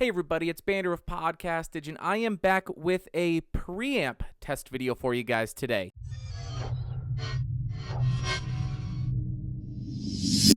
Hey everybody, it's Behringer of Podcastage, and I am back with a preamp test video for you guys today.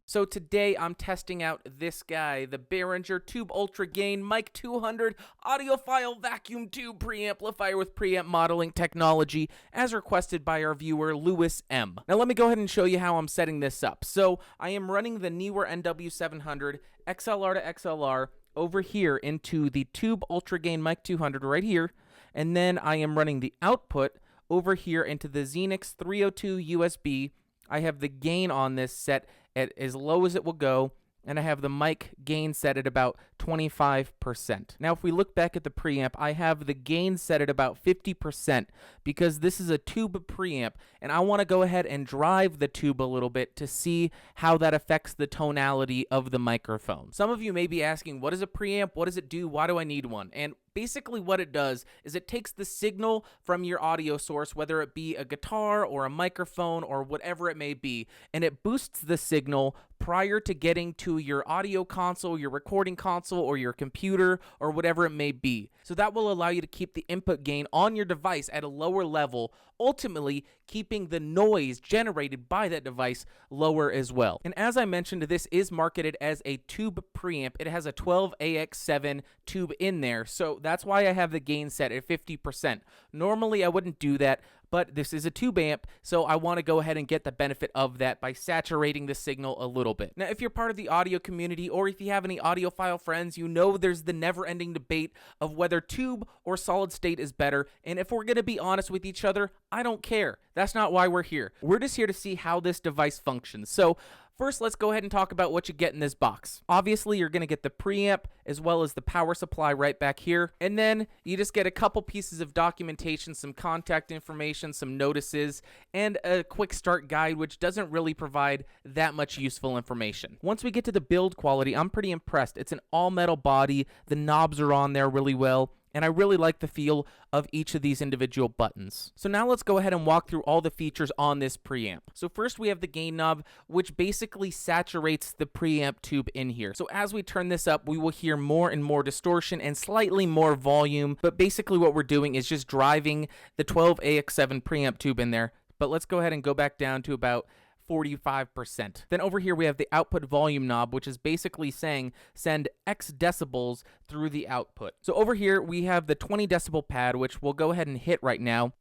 So today I'm testing out this guy, the Behringer Tube Ultragain Mic200 audiophile vacuum tube preamplifier with preamp modeling technology, as requested by our viewer Lewis M. Now let me go ahead and show you how I'm setting this up. So I am running the Neewer NW700 XLR to XLR over here into the Tube Ultragain Mic200 right here, and then I am running the output over here into the Xenix 302 USB. I have the gain on this set at as low as it will go, and I have the mic gain set at about 25%. Now, if we look back at the preamp, I have the gain set at about 50% because this is a tube preamp, and I want to go ahead and drive the tube a little bit to see how that affects the tonality of the microphone. Some of you may be asking, what is a preamp? What does it do? Why do I need one? And basically what it does is it takes the signal from your audio source, whether it be a guitar or a microphone or whatever it may be, and it boosts the signal prior to getting to your audio console, your recording console, or your computer, or whatever it may be. So that will allow you to keep the input gain on your device at a lower level, ultimately keeping the noise generated by that device lower as well. And as I mentioned, this is marketed as a tube preamp. It has a 12AX7 tube in there, so that's why I have the gain set at 50%. Normally I wouldn't do that, but this is a tube amp, so I want to go ahead and get the benefit of that by saturating the signal a little bit. Now, if you're part of the audio community, or if you have any audiophile friends, you know there's the never-ending debate of whether tube or solid state is better, and if we're going to be honest with each other, I don't care. That's not why we're here. We're just here to see how this device functions. So first, let's go ahead and talk about what you get in this box. Obviously, you're going to get the preamp as well as the power supply right back here. And then you just get a couple pieces of documentation, some contact information, some notices, and a quick start guide, which doesn't really provide that much useful information. Once we get to the build quality, I'm pretty impressed. It's an all-metal body. The knobs are on there really well, and I really like the feel of each of these individual buttons. So now let's go ahead and walk through all the features on this preamp. So first we have the gain knob, which basically saturates the preamp tube in here. So as we turn this up, we will hear more and more distortion and slightly more volume, but basically what we're doing is just driving the 12AX7 preamp tube in there. But let's go ahead and go back down to about 45%. Then over here we have the output volume knob, which is basically saying send X decibels through the output. So over here we have the 20 decibel pad, which we'll go ahead and hit right now.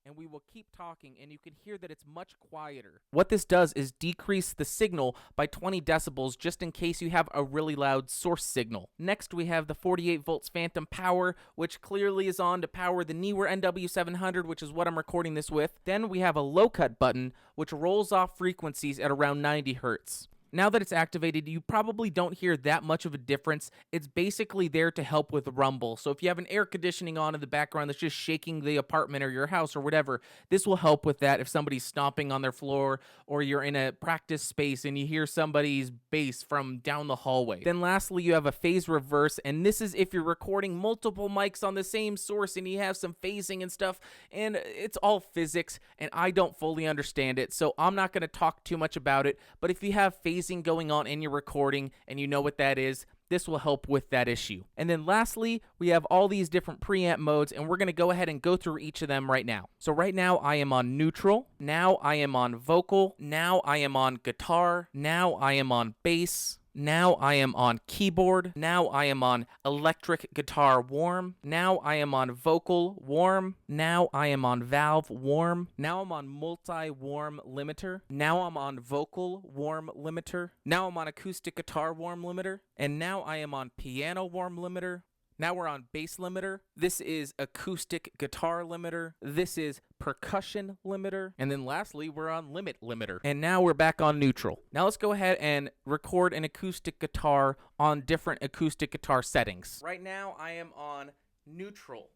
And we will keep talking, and you can hear that it's much quieter. What this does is decrease the signal by 20 decibels just in case you have a really loud source signal. Next, we have the 48 volts phantom power, which clearly is on to power the Neewer NW700, which is what I'm recording this with. Then we have a low cut button, which rolls off frequencies at around 90 hertz. Now that it's activated, you probably don't hear that much of a difference. It's basically there to help with rumble. So if you have an air conditioning on in the background that's just shaking the apartment or your house or whatever, this will help with that if somebody's stomping on their floor or you're in a practice space and you hear somebody's bass from down the hallway. Then lastly, you have a phase reverse, and this is if you're recording multiple mics on the same source and you have some phasing and stuff, and it's all physics, and I don't fully understand it, so I'm not going to talk too much about it, but if you have phasing going on in your recording and you know what that is, this will help with that issue. And then lastly, we have all these different preamp modes, and we're going to go ahead and go through each of them right now. So right now I am on neutral, now I am on vocal, now I am on guitar, now I am on bass, now I am on keyboard, now I am on electric guitar warm, now I am on vocal warm, now I am on valve warm, now I'm on multi-warm limiter, now I'm on vocal warm limiter, now I'm on acoustic guitar warm limiter, and now I am on piano warm limiter. Now we're on bass limiter. This is acoustic guitar limiter. This is percussion limiter. And then lastly, we're on limit limiter. And now we're back on neutral. Now let's go ahead and record an acoustic guitar on different acoustic guitar settings. Right now I am on neutral.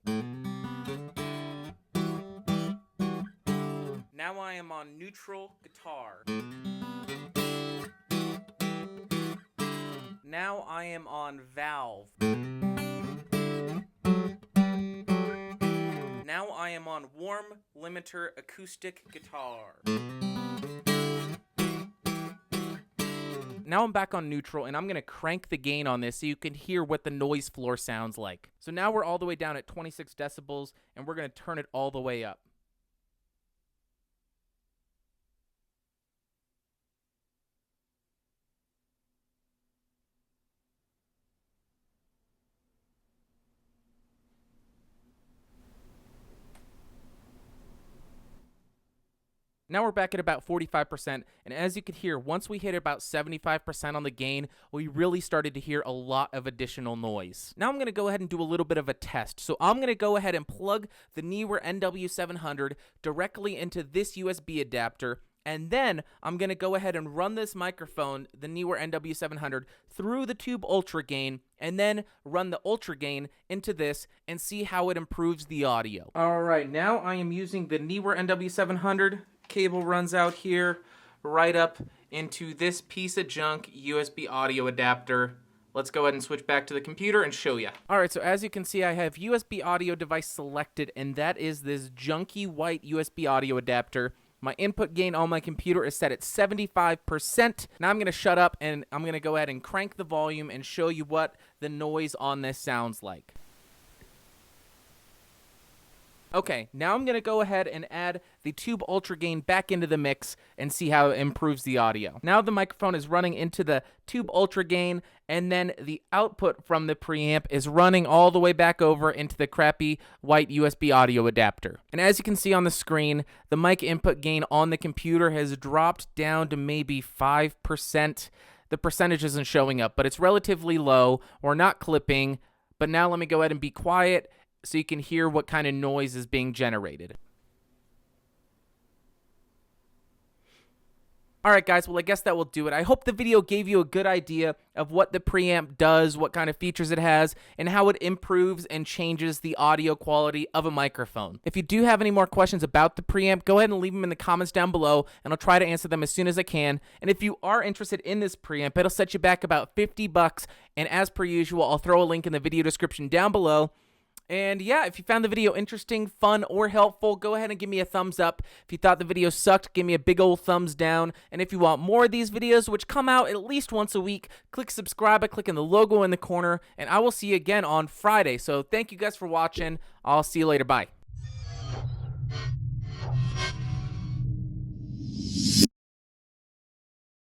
Now I am on neutral guitar. Now I am on valve. Now I am on warm limiter acoustic guitar. Now I'm back on neutral, and I'm going to crank the gain on this so you can hear what the noise floor sounds like. So now we're all the way down at 26 decibels, and we're going to turn it all the way up. Now we're back at about 45%, and as you can hear, once we hit about 75% on the gain, we really started to hear a lot of additional noise. Now I'm going to go ahead and do a little bit of a test. So I'm going to go ahead and plug the Neewer NW700 directly into this USB adapter, and then I'm going to go ahead and run this microphone, the Neewer NW700, through the tube Ultragain, and then run the Ultragain into this and see how it improves the audio. All right, now I am using the Neewer NW700. Cable runs out here, right up into this piece of junk USB audio adapter. Let's go ahead and switch back to the computer and show you. All right, so as you can see, I have USB audio device selected, and that is this junky white USB audio adapter. My input gain on my computer is set at 75%. Now I'm going to shut up, and I'm going to go ahead and crank the volume and show you what the noise on this sounds like. Okay, now I'm going to go ahead and add the tube Ultragain back into the mix and see how it improves the audio. Now the microphone is running into the tube Ultragain, and then the output from the preamp is running all the way back over into the crappy white USB audio adapter. And as you can see on the screen, the mic input gain on the computer has dropped down to maybe 5%. The percentage isn't showing up, but it's relatively low. We're not clipping, but now let me go ahead and be quiet so you can hear what kind of noise is being generated. Alright guys, well I guess that will do it. I hope the video gave you a good idea of what the preamp does, what kind of features it has, and how it improves and changes the audio quality of a microphone. If you do have any more questions about the preamp, go ahead and leave them in the comments down below, and I'll try to answer them as soon as I can. And if you are interested in this preamp, it'll set you back about $50, and as per usual, I'll throw a link in the video description down below. And yeah, if you found the video interesting, fun, or helpful, go ahead and give me a thumbs up. If you thought the video sucked, give me a big old thumbs down. And if you want more of these videos, which come out at least once a week, click subscribe by clicking the logo in the corner, and I will see you again on Friday. So thank you guys for watching. I'll see you later. Bye.